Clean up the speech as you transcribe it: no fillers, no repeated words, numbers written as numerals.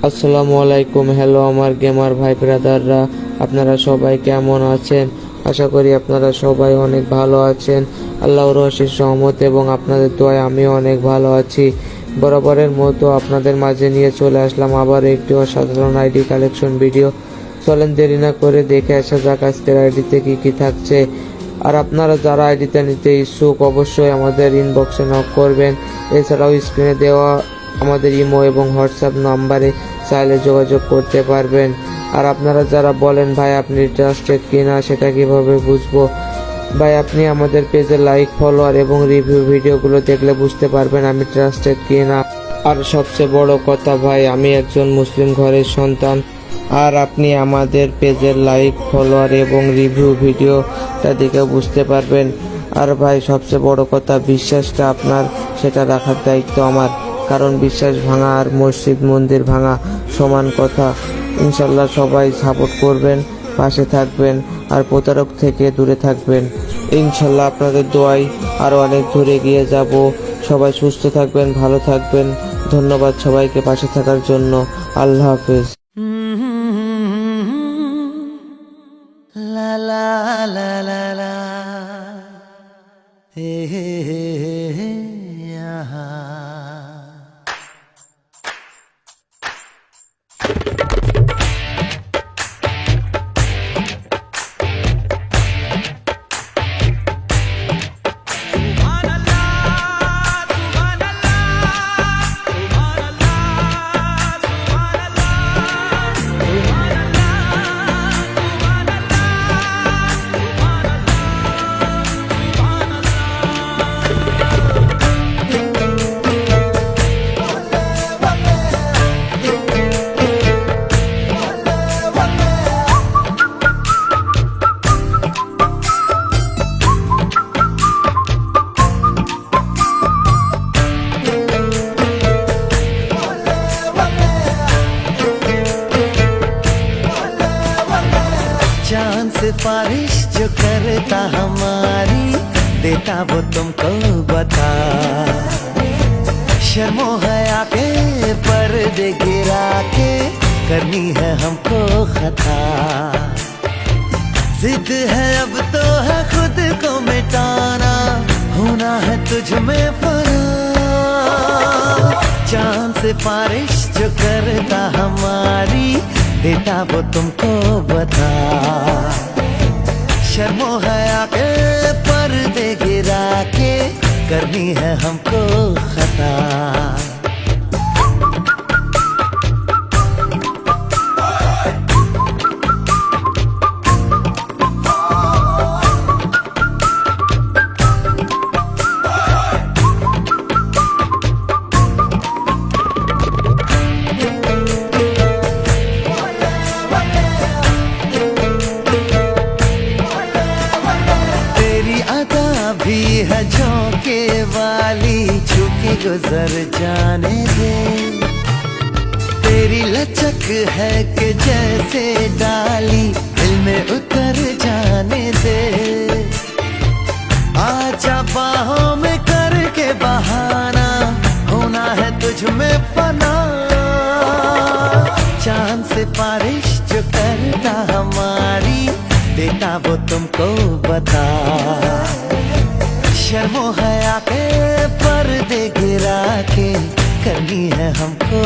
আসসালামু আলাইকুম। হ্যালো আমার গেমার ভাই ব্রাদাররা, আপনারা সবাই কেমন আছেন? আশা করি আপনারা সবাই অনেক ভালো আছেন। আল্লাহর অশেষ রহমত এবং আপনাদের দোয়ায় আমিও অনেক ভালো আছি। বরাবরের মতো আপনাদের মাঝে নিয়ে চলে আসলাম আবার একটি অসাধারণ আইডি কালেকশন ভিডিও। চলেন দেরি না করে দেখে আসা যাক আজকের আইডিতে কি কি থাকছে। আর আপনারা যারা আইডিতে নিতে ইচ্ছুক অবশ্যই আমাদের ইনবক্সে নক করবেন। এছাড়াও স্ক্রিনে দেওয়া আমাদের ইমো এবং হোয়াটসঅ্যাপ নাম্বারে চাইলে যোগাযোগ করতে পারবেন। আর আপনারা যারা বলেন ভাই আপনি ট্রাস্টেড কিনা সেটা কিভাবে বুঝবো? ভাই আপনি আমাদের পেজে লাইক, ফলোয়ার এবং রিভিউ ভিডিওগুলো দেখলে বুঝতে পারবেন আমি ট্রাস্টেড কিনা। আর সবচেয়ে বড় কথা ভাই, আমি একজন মুসলিম ঘরের সন্তান। আর আপনি আমাদের পেজের লাইক, ফলোয়ার এবং রিভিউ ভিডিওটা দেখে বুঝতে পারবেন। আর ভাই সবচেয়ে বড় কথা, বিশ্বাসটা আপনার, সেটা রাখার দায়িত্ব আমার। কারণ বিশ্বাস ভাঙা আর মসজিদ মন্দির ভাঙা সমান কথা। ইনশাল্লাহ সবাই সাপোর্ট করবেন, পাশে থাকবেন আর প্রতারক থেকে দূরে থাকবেন। ইনশাল্লাহ আপনাদের দোয়ায় আরও অনেক দূরে এগিয়ে যাব। সবাই সুস্থ থাকবেন, ভালো থাকবেন। ধন্যবাদ সবাইকে পাশে থাকার জন্য। আল্লাহ হাফেজ। লা লা লা লা লা হে হে হে হে আহা। चांद सिफारिश जो करता हमारी, देता वो तुमको बता। शर्मो हया के पर्दे गिरा के करनी है हमको खता। जिद है अब तो है खुद को मिटाना, होना है तुझ में फना। चांद सिफारिश जो करता हमारी, देता वो तुमको बता। शर्मो हया के पर्दे गिरा के करनी है हमको खता। भी है झोंके वाली, छुके गुजर जाने दे। तेरी लचक है कि जैसे डाली, दिल में उतर जाने दे। आजा बाहों में करके बहाना, होना है तुझ में फना। चांद से बारिश जो करता हमारी, देता वो तुमको बता। शर्मो हया के पर्दे गिरा के करनी है हमको